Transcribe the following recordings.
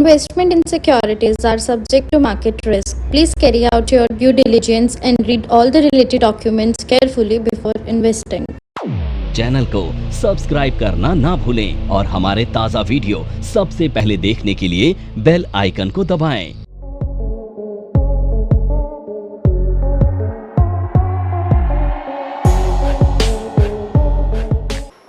Investment in securities are subject to market risk. Please carry out your due diligence and read all the related documents carefully before investing. Channel को subscribe करना ना भूलें और हमारे ताज़ा video सबसे पहले देखने के लिए बेल आइकन को दबाएं।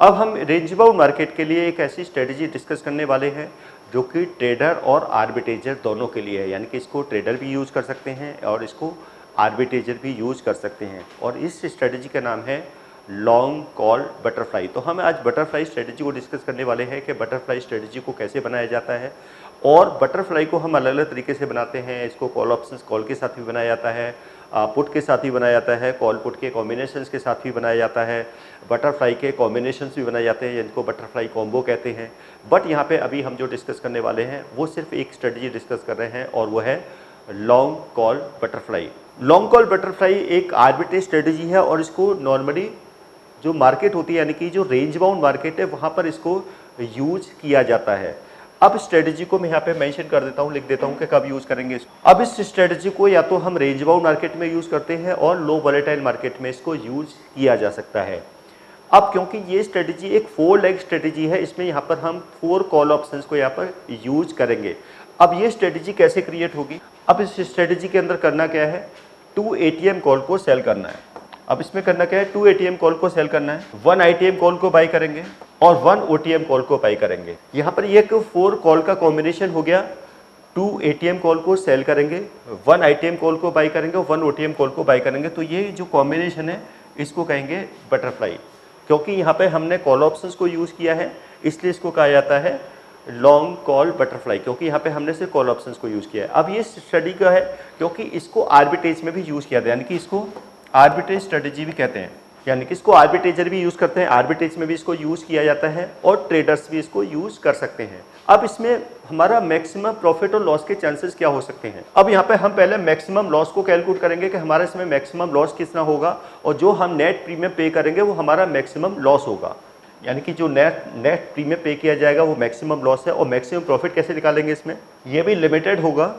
अब हम रेंज बाउंड मार्केट के लिए एक ऐसी स्ट्रेटजी डिस्कस करने वाले हैं जो कि ट्रेडर और आर्बिट्रेजर दोनों के लिए है, यानी कि इसको ट्रेडर भी यूज़ कर सकते हैं और इसको आर्बिट्रेजर भी यूज़ कर सकते हैं। और इस स्ट्रेटजी का नाम है लॉन्ग कॉल बटरफ्लाई। तो हम आज बटरफ्लाई स्ट्रेटजी को डिस्कस करने वाले हैं कि बटरफ्लाई स्ट्रेटजी को कैसे बनाया जाता है और बटरफ्लाई को हम अलग अलग तरीके से बनाते हैं। इसको कॉल ऑप्शंस कॉल के साथ भी बनाया जाता है, पुट के साथ भी बनाया जाता है, कॉल पुट के कॉम्बिनेशंस के साथ भी बनाया जाता है, बटरफ्लाई के कॉम्बिनेशंस भी बनाए जाते हैं जिनको बटरफ्लाई कॉम्बो कहते हैं। बट यहाँ पे अभी हम जो डिस्कस करने वाले हैं वो सिर्फ एक स्ट्रेटजी डिस्कस कर रहे हैं और वो है long call butterfly. Long call butterfly एक आर्बिट्रेज स्ट्रेटजी है और इसको नॉर्मली जो मार्केट होती है यानी कि जो रेंज बाउंड मार्केट है वहाँ पर इसको यूज किया जाता है। अब स्ट्रेटजी को मैं यहाँ पे मेंशन कर देता हूँ, लिख देता हूँ कि कब यूज़ करेंगे इसको। अब इस स्ट्रेटजी को या तो हम रेंज बाउंड मार्केट में यूज़ करते हैं और लो वोलेटाइल मार्केट में इसको यूज किया जा सकता है। अब क्योंकि ये स्ट्रेटजी एक 4 लेग स्ट्रेटजी है, इसमें यहाँ पर हम 4 कॉल ऑप्शंस को यहाँ पर यूज करेंगे। अब ये स्ट्रेटजी कैसे क्रिएट होगी? अब इस स्ट्रेटजी के अंदर करना क्या है, 2 ATM कॉल को सेल करना है। अब इसमें करना क्या है, 2 ATM कॉल को सेल करना है, 1 ITM कॉल को बाई करेंगे और 1 OTM कॉल को बाई करेंगे। यहाँ पर ये एक 4 कॉल का कॉम्बिनेशन हो गया। 2 ATM कॉल को सेल करेंगे, 1 ITM कॉल को बाई करेंगे और 1 OTM कॉल को बाई करेंगे। तो ये जो कॉम्बिनेशन है इसको कहेंगे बटरफ्लाई। क्योंकि यहाँ पे हमने कॉल ऑप्शंस को यूज़ किया है इसलिए इसको कहा जाता है लॉन्ग कॉल बटरफ्लाई, क्योंकि यहाँ पे हमने सिर्फ कॉल ऑप्शंस को यूज़ किया है। अब ये स्टडी का है क्योंकि इसको आर्बिट्रेज में भी यूज़ किया था, यानी कि इसको आर्बिट्रेज स्ट्रेटजी भी कहते हैं, यानी कि इसको आर्बिट्रेजर भी यूज़ करते हैं, आर्बिट्रेज में भी इसको यूज़ किया जाता है और ट्रेडर्स भी इसको यूज़ कर सकते हैं। अब इसमें हमारा मैक्सिमम प्रॉफिट और लॉस के चांसेस क्या हो सकते हैं? अब यहाँ पे हम पहले मैक्सिमम लॉस को कैलकुलेट करेंगे कि हमारा इसमें मैक्सिमम लॉस कितना होगा और जो हम नेट प्रीमियम पे करेंगे वो हमारा मैक्सिमम लॉस होगा, यानी कि जो नेट प्रीमियम पे किया जाएगा वो मैक्सिमम लॉस है। और मैक्सिमम प्रॉफिट कैसे निकालेंगे इसमें, ये भी लिमिटेड होगा।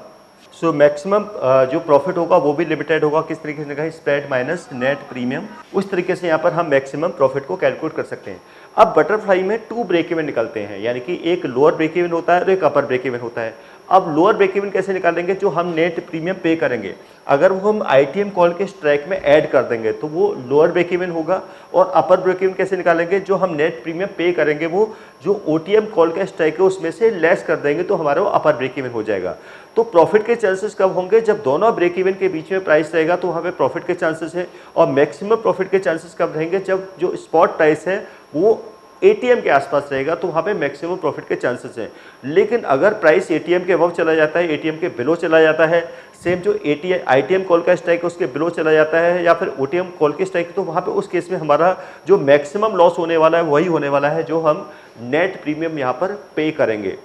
सो मैक्सिमम जो प्रॉफिट होगा वो भी लिमिटेड होगा। किस तरीके से निकालेंगे, स्प्रेड माइनस नेट प्रीमियम, उस तरीके से यहाँ पर हम मैक्सिमम प्रॉफिट को कैलकुलेट कर सकते हैं। अब बटरफ्लाई में 2 ब्रेक इवन निकलते हैं, यानी कि एक लोअर ब्रेक इवन होता है और एक अपर ब्रेक इवन होता है। अब लोअर ब्रेक इवन कैसे निकालेंगे, जो हम नेट प्रीमियम पे करेंगे अगर वो हम ITM कॉल के स्ट्राइक में ऐड कर देंगे तो वो लोअर ब्रेक इवन होगा। और अपर ब्रेक इवन कैसे निकालेंगे, जो हम नेट प्रीमियम पे करेंगे वो जो OTM कॉल का स्ट्राइक है उसमें से लेस कर देंगे तो हमारा वो अपर ब्रेक इवन हो जाएगा। तो प्रॉफिट के चांसेस कब होंगे, जब दोनों ब्रेक इवन के बीच में प्राइस रहेगा तो वहाँ पे प्रॉफिट के चांसेस है। और मैक्सिमम प्रॉफिट के चांसेस कब रहेंगे, जब जो स्पॉट प्राइस है वो ATM के आसपास रहेगा तो वहाँ पे मैक्सिमम प्रॉफिट के चांसेस हैं। लेकिन अगर प्राइस ATM के अबव चला जाता है, ATM के बिलो चला जाता है, सेम जो ITM कॉल का स्ट्राइक है उसके बिलो चला जाता है या फिर OTM कॉल के स्ट्राइक, तो वहाँ पे उस केस में हमारा जो मैक्सिमम लॉस होने वाला है वही होने वाला है जो हम नेट प्रीमियम यहाँ पर पे करेंगे।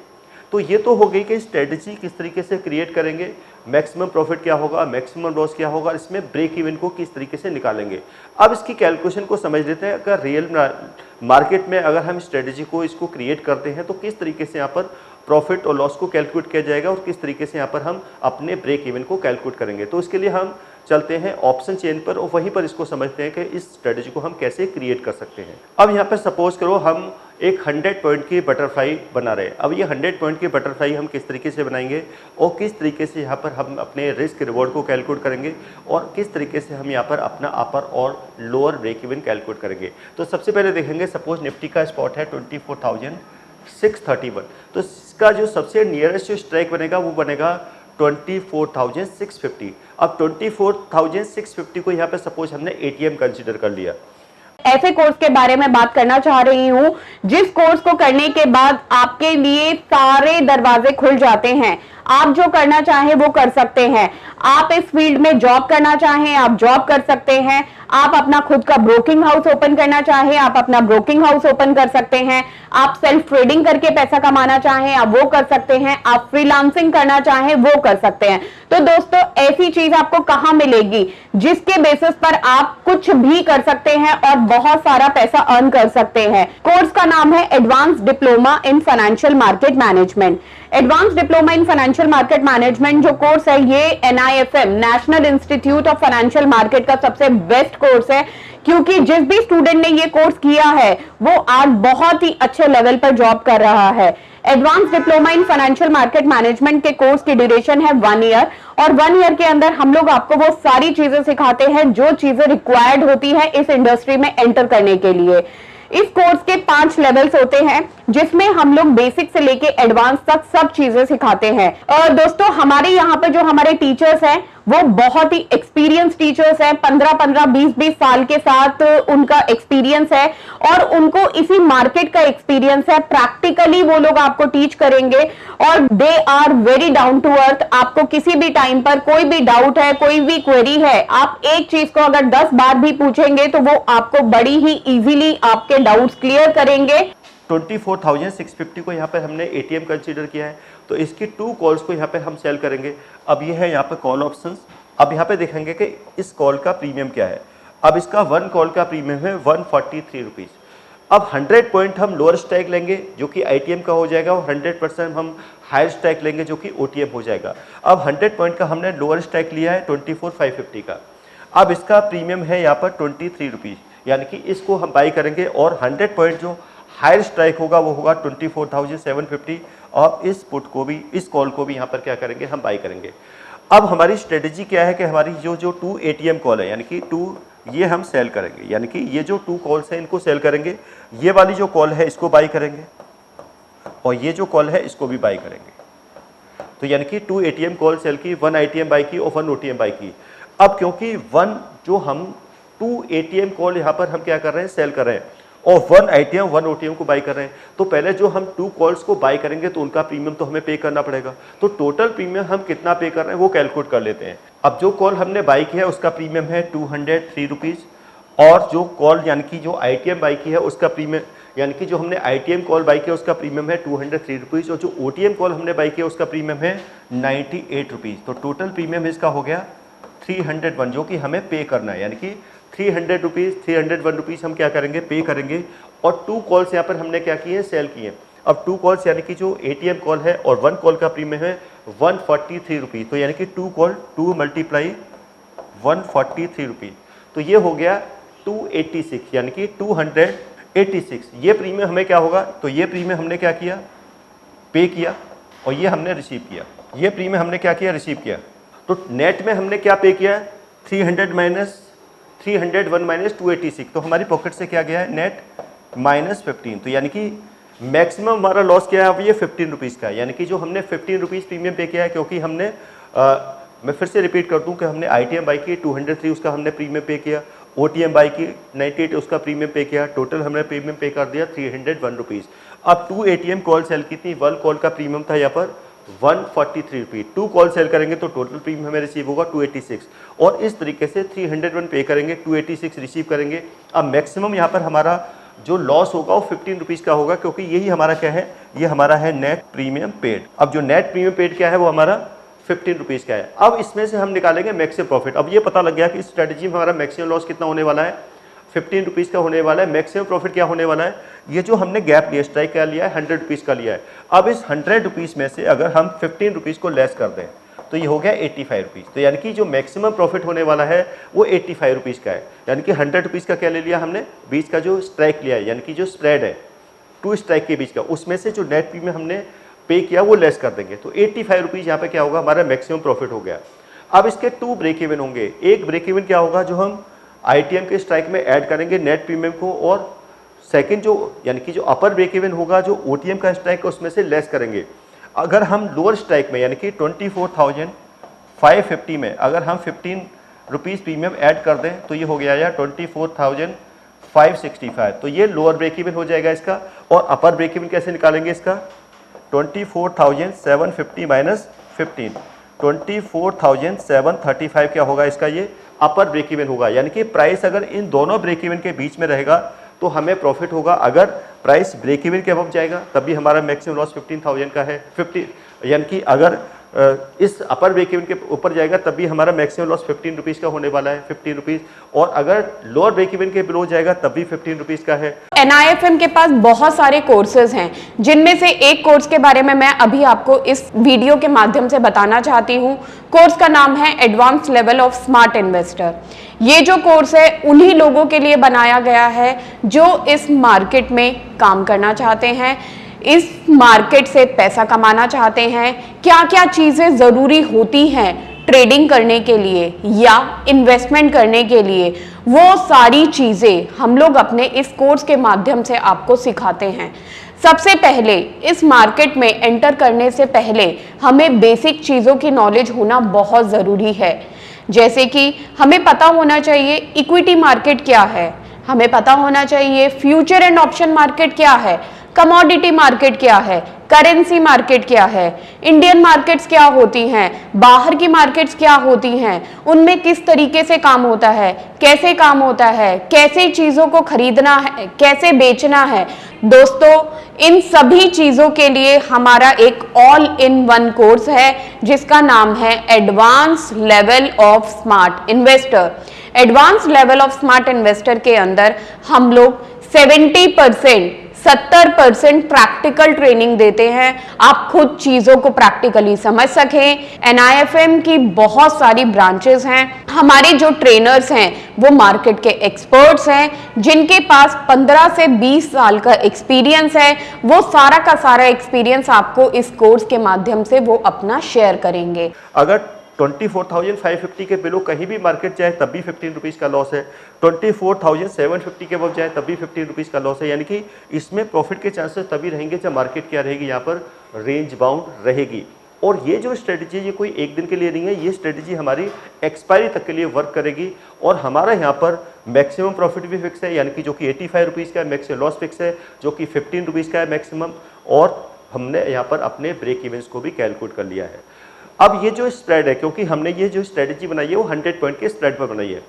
तो ये तो हो गई कि स्ट्रेटजी किस तरीके से क्रिएट करेंगे, मैक्सिमम प्रॉफिट क्या होगा, मैक्सिमम लॉस क्या होगा, इसमें ब्रेक इवन को किस तरीके से निकालेंगे। अब इसकी कैलकुलेशन को समझ लेते हैं। अगर रियल मार्केट में अगर हम स्ट्रेटजी को इसको क्रिएट करते हैं तो किस तरीके से यहाँ पर प्रॉफिट और लॉस को कैलकुलेट किया जाएगा और किस तरीके से यहाँ पर हम अपने ब्रेक इवन को कैलकुलेट करेंगे। तो इसके लिए हम चलते हैं ऑप्शन चेन पर और वहीं पर इसको समझते हैं कि इस स्ट्रेटजी को हम कैसे क्रिएट कर सकते हैं। अब यहाँ पर सपोज करो हम एक 100 पॉइंट की बटरफ्लाई बना रहे हैं। अब ये 100 पॉइंट की बटरफ्लाई हम किस तरीके से बनाएंगे और किस तरीके से यहाँ पर हम अपने रिस्क रिवॉर्ड को कैलकुलेट करेंगे और किस तरीके से हम यहाँ पर अपना अपर और लोअर ब्रेक इवन कैलकुलेट करेंगे। तो सबसे पहले देखेंगे, सपोज निफ्टी का स्पॉट है 24,631, तो इसका जो सबसे नियरेस्ट जो स्ट्राइक बनेगा वो बनेगा 24,650। अब 24,650 को यहाँ पे सपोज हमने ATM कंसिडर कर लिया। ऐसे कोर्स के बारे में बात करना चाह रही हूं जिस कोर्स को करने के बाद आपके लिए सारे दरवाजे खुल जाते हैं। आप जो करना चाहें वो कर सकते हैं। आप इस फील्ड में जॉब करना चाहें आप जॉब कर सकते हैं। आप अपना खुद का ब्रोकिंग हाउस ओपन करना चाहें, आप अपना ब्रोकिंग हाउस ओपन कर सकते हैं। आप सेल्फ ट्रेडिंग करके पैसा कमाना चाहें, आप वो कर सकते हैं। आप फ्रीलांसिंग करना चाहें, वो कर सकते हैं। तो दोस्तों, ऐसी चीज आपको कहां मिलेगी जिसके बेसिस पर आप कुछ भी कर सकते हैं और बहुत सारा पैसा अर्न कर सकते हैं। कोर्स का नाम है advance diploma in financial market management. Advance diploma in financial market management जो कोर्स है, ये NIFM national institute of financial market का सबसे बेस्ट कोर्स है, क्योंकि जिस भी स्टूडेंट ने ये कोर्स किया है वो आज बहुत ही अच्छे लेवल पर जॉब कर रहा है। Advance diploma in financial market management के कोर्स की ड्यूरेशन है 1 ईयर, और 1 ईयर के अंदर हम लोग आपको वो सारी चीजें सिखाते हैं जो चीजें रिक्वायर्ड होती है इस इंडस्ट्री में एंटर करने के लिए। इस कोर्स के 5 लेवल्स होते हैं, जिसमें हम लोग बेसिक से लेके एडवांस तक सब चीजें सिखाते हैं। और दोस्तों, हमारे यहाँ पे जो हमारे टीचर्स हैं वो बहुत ही एक्सपीरियंस टीचर्स हैं। 15-15, 20-20 साल के साथ उनका एक्सपीरियंस है और उनको इसी मार्केट का एक्सपीरियंस है। प्रैक्टिकली वो लोग आपको टीच करेंगे और they are very down to earth. आपको किसी भी टाइम पर कोई भी डाउट है, कोई भी क्वेरी है, आप एक चीज को अगर 10 बार भी पूछेंगे तो वो आपको बड़ी ही इजीली आपके डाउट्स क्लियर करेंगे। 24,650 को यहाँ पर हमने ATM कंसीडर किया है, तो इसकी 2 कॉल्स को यहाँ पे हम सेल करेंगे। अब ये है यहाँ पे कॉल ऑप्शंस। अब यहाँ पे देखेंगे कि इस कॉल का प्रीमियम क्या है। अब इसका 1 कॉल का प्रीमियम है 143 रुपीज़। अब 100 पॉइंट हम लोअर स्ट्राइक लेंगे जो कि ITM का हो जाएगा, और 100% हम हायर स्ट्राइक लेंगे जो कि OTM हो जाएगा। अब 100 पॉइंट का हमने लोअर स्ट्राइक लिया है 24,550 का। अब इसका प्रीमियम है यहाँ पर 23 रुपीज़, यानी कि इसको हम बाई करेंगे, और 100 पॉइंट जो हायर स्ट्राइक होगा वो होगा 24,750, और इस पुट को भी, इस कॉल को भी यहाँ पर क्या करेंगे, हम बाई करेंगे। अब हमारी स्ट्रेटेजी क्या है कि हमारी जो 2 ATM कॉल है, यानी कि 2 ये हम सेल करेंगे, यानी कि ये जो 2 कॉल्स हैं इनको सेल करेंगे। ये वाली जो कॉल है इसको बाई करेंगे, और ये जो कॉल है इसको भी बाई करेंगे। तो यानी कि 2 ATM कॉल सेल की, 1 ITM बाई की और 1 OTM बाई की। अब क्योंकि 2 ATM कॉल यहाँ पर हम क्या कर रहे हैं, सेल कर रहे हैं, और 1 ITM 1 OTM को बाई कर रहे हैं, तो पहले जो हम 2 कॉल्स को बाई करेंगे तो उनका प्रीमियम तो हमें पे करना पड़ेगा। तो टोटल प्रीमियम हम कितना पे कर रहे हैं वो कैलकुलेट कर लेते हैं। अब जो कॉल हमने बाई किया है उसका प्रीमियम है 203 रुपीज़, और जो कॉल यानी कि जो ITM बाई की है उसका प्रीमियम, यानी कि जो हमने ITM कॉल बाई किया उसका प्रीमियम है 203 रुपीज़, और जो OTM कॉल हमने बाई किया उसका प्रीमियम है 98 रुपीज़। तो टोटल प्रीमियम इसका हो गया 301, जो कि हमें पे करना है, यानी कि 300 रुपीज़, 301 रुपीज़ हम क्या करेंगे, पे करेंगे। और 2 कॉल्स यहाँ पर हमने क्या किए हैं, सेल किए। अब 2 कॉल्स यानी कि जो ATM कॉल है और 1 कॉल का प्रीमियम है 143 रुपीज़, तो यानी कि 2 कॉल 2 × 143 रुपीज़, तो ये हो गया 286, यानी कि 286। ये प्रीमियम हमें क्या होगा, तो ये प्रीमियम हमने क्या किया, पे किया, और ये हमने रिसीव किया। ये प्रीमियम हमने क्या किया, रिसीव किया। तो नेट में हमने क्या पे किया, 301 माइनस 286, तो हमारी पॉकेट से क्या गया है, नेट -15। तो यानी कि मैक्सिमम हमारा लॉस क्या है, अब ये 15 रुपीज़ का है, यानी कि जो हमने 15 रुपीज़ प्रीमियम पे किया है, क्योंकि हमने मैं फिर से रिपीट कर दूं कि हमने ITM बाई की 203, उसका हमने प्रीमियम पे किया, OTM बाई की 98, उसका प्रीमियम पे किया, टोटल हमने प्रीमियम पे कर दिया 301 रुपीज़। अब 2 ATM कॉल सेल की थी, 1 कॉल का प्रीमियम था यहाँ पर 143 रुपीज़। 2 कॉल सेल करेंगे तो टोटल प्रीमियम हमें रिसीव होगा 286, और इस तरीके से 301 पे करेंगे, 286 रिसीव करेंगे। अब मैक्सिमम यहाँ पर हमारा जो लॉस होगा वो 15 रुपीज़ का होगा, क्योंकि यही हमारा क्या है, ये हमारा है नेट प्रीमियम पेड। अब जो नेट प्रीमियम पेड क्या है वो हमारा 15 रुपीज़ का है। अब इसमें से हम निकालेंगे मैक्सिमम प्रॉफिट। अब ये पता लग गया कि इस स्ट्रेटजी में हमारा मैक्सिमम लॉस कितना होने वाला है, 15 रुपीज़ का होने वाला है। मैक्सिमम प्रॉफिट क्या होने वाला है, ये जो हमने गैप लिया, स्ट्राइक क्या लिया है, 100 रुपीज़ का लिया है। अब इस 100 रुपीज़ में से अगर हम 15 रुपीज़ को लेस कर दें तो ये हो गया 85 रुपीज़। तो यानी कि जो मैक्सिमम प्रॉफिट होने वाला है वो 85 रुपीज़ का है, यानी कि 100 रुपीज़ का क्या ले लिया हमने, बीच का जो स्ट्राइक लिया है, यानी कि जो स्प्रेड है 2 स्ट्राइक के बीच का, उसमें से जो नेट प्रीमियम हमने पे किया वो लेस कर देंगे। तो 85 रुपीज़ यहाँ पे क्या होगा, हमारा मैक्सिमम प्रॉफिट हो गया। अब इसके 2 ब्रेक इवन होंगे। एक ब्रेक इवन क्या होगा, जो हम ITM के स्ट्राइक में ऐड करेंगे नेट प्रीमियम को, और सेकंड जो यानी कि जो अपर ब्रेक इवन होगा जो OTM का स्ट्राइक है उसमें से लेस करेंगे। अगर हम लोअर स्ट्राइक में यानी कि 24,550 में अगर हम 15 रुपीज़ प्रीमियम ऐड कर दें तो ये हो गया यार 24,565, तो ये लोअर ब्रेक इवन हो जाएगा इसका। और अपर ब्रेक इवन कैसे निकालेंगे इसका, 24,750 माइनस 15, 24,735 क्या होगा इसका, ये अपर ब्रेक इवन होगा, यानी कि प्राइस अगर इन दोनों ब्रेक इवन के बीच में रहेगा तो हमें प्रॉफिट होगा। अगर प्राइस ब्रेक इवन के अबव जाएगा तभी हमारा मैक्सिमम लॉस 15,000 का है। 50 यानी कि अगर इस अपर ब्रेक इवन के ऊपर जाएगा तभी हमारा मैक्सिमम लॉस 15 रुपीज़ का होने वाला है, 15 रुपीज़, और अगर लोअर ब्रेक इवन के बिलो जाएगा तभी 15 रुपीज़ का है। NIFM के पास बहुत सारे कोर्सेज हैं, जिनमें से एक कोर्स के बारे में मैं अभी आपको इस वीडियो के माध्यम से बताना चाहती हूँ। कोर्स का नाम है advance level of smart investor. ये जो कोर्स है उन्हीं लोगों के लिए बनाया गया है जो इस मार्केट में काम करना चाहते हैं, इस मार्केट से पैसा कमाना चाहते हैं। क्या क्या चीज़ें ज़रूरी होती हैं ट्रेडिंग करने के लिए या इन्वेस्टमेंट करने के लिए, वो सारी चीज़ें हम लोग अपने इस कोर्स के माध्यम से आपको सिखाते हैं। सबसे पहले इस मार्केट में एंटर करने से पहले हमें बेसिक चीज़ों की नॉलेज होना बहुत ज़रूरी है। जैसे कि हमें पता होना चाहिए इक्विटी मार्केट क्या है, हमें पता होना चाहिए फ्यूचर एंड ऑप्शन मार्केट क्या है, कमोडिटी मार्केट क्या है, करेंसी मार्केट क्या है, इंडियन मार्केट्स क्या होती हैं, बाहर की मार्केट्स क्या होती हैं, उनमें किस तरीके से काम होता है, कैसे काम होता है, कैसे चीज़ों को खरीदना है, कैसे बेचना है। दोस्तों, इन सभी चीज़ों के लिए हमारा एक ऑल इन वन कोर्स है जिसका नाम है advance level of smart investor. Advance level of smart investor के अंदर हम लोग 70% प्रैक्टिकल ट्रेनिंग देते हैं, आप खुद चीज़ों को प्रैक्टिकली समझ सकें। NIFM की बहुत सारी ब्रांचेस हैं। हमारे जो ट्रेनर्स हैं वो मार्केट के एक्सपर्ट्स हैं जिनके पास 15 से 20 साल का एक्सपीरियंस है। वो सारा का सारा एक्सपीरियंस आपको इस कोर्स के माध्यम से वो अपना शेयर करेंगे। अगर 24,550 के बिलो कहीं भी मार्केट जाए तब भी 15 रुपीज़ का लॉस है, 24,750 के अबव जाए तब भी 15 रुपीज़ का लॉस है। यानी कि इसमें प्रॉफिट के चांसेस तभी रहेंगे जब मार्केट क्या रहेगी, यहाँ पर रेंज बाउंड रहेगी। और ये जो स्ट्रेटजी ये कोई एक दिन के लिए नहीं है, ये स्ट्रेटजी हमारी एक्सपायरी तक के लिए वर्क करेगी। और हमारा यहाँ पर मैक्सिमम प्रॉफिट भी फिक्स है, यानी कि जो कि 85 रुपीज़ का है, मैक्सिमम लॉस फिक्स है जो कि 15 रुपीज़ का है मैक्सिमम, और हमने यहाँ पर अपने ब्रेक इवेंट्स को भी कैलकुलेट कर लिया है। अब ये जो स्प्रेड है, क्योंकि हमने ये जो स्ट्रेटजी बनाई है वो 100 पॉइंट के स्प्रेड पर बनाई है।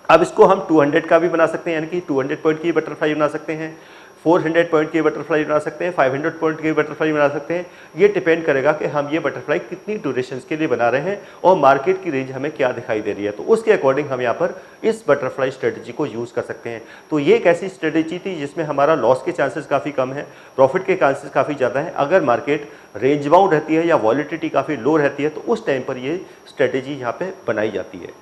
अब इसको हम 200 का भी बना सकते हैं, यानी कि 200 पॉइंट की बटरफ्लाई बना सकते हैं, 400 पॉइंट की बटरफ्लाई बना सकते हैं, 500 पॉइंट की बटरफ्लाई बना सकते हैं। ये डिपेंड करेगा कि हम ये बटरफ्लाई कितनी ड्यूरेशन के लिए बना रहे हैं और मार्केट की रेंज हमें क्या दिखाई दे रही है, तो उसके अकॉर्डिंग हम यहाँ पर इस बटरफ्लाई स्ट्रेटजी को यूज़ कर सकते हैं। तो ये एक ऐसी स्ट्रेटजी थी जिसमें हमारा लॉस के चांसेस काफ़ी कम है, प्रॉफिट के चांसेस काफ़ी ज़्यादा है। अगर मार्केट रेंज बाउंड रहती है या वॉलिटिलिटी काफ़ी लो रहती है तो उस टाइम पर ये स्ट्रेटजी यहाँ पर बनाई जाती है।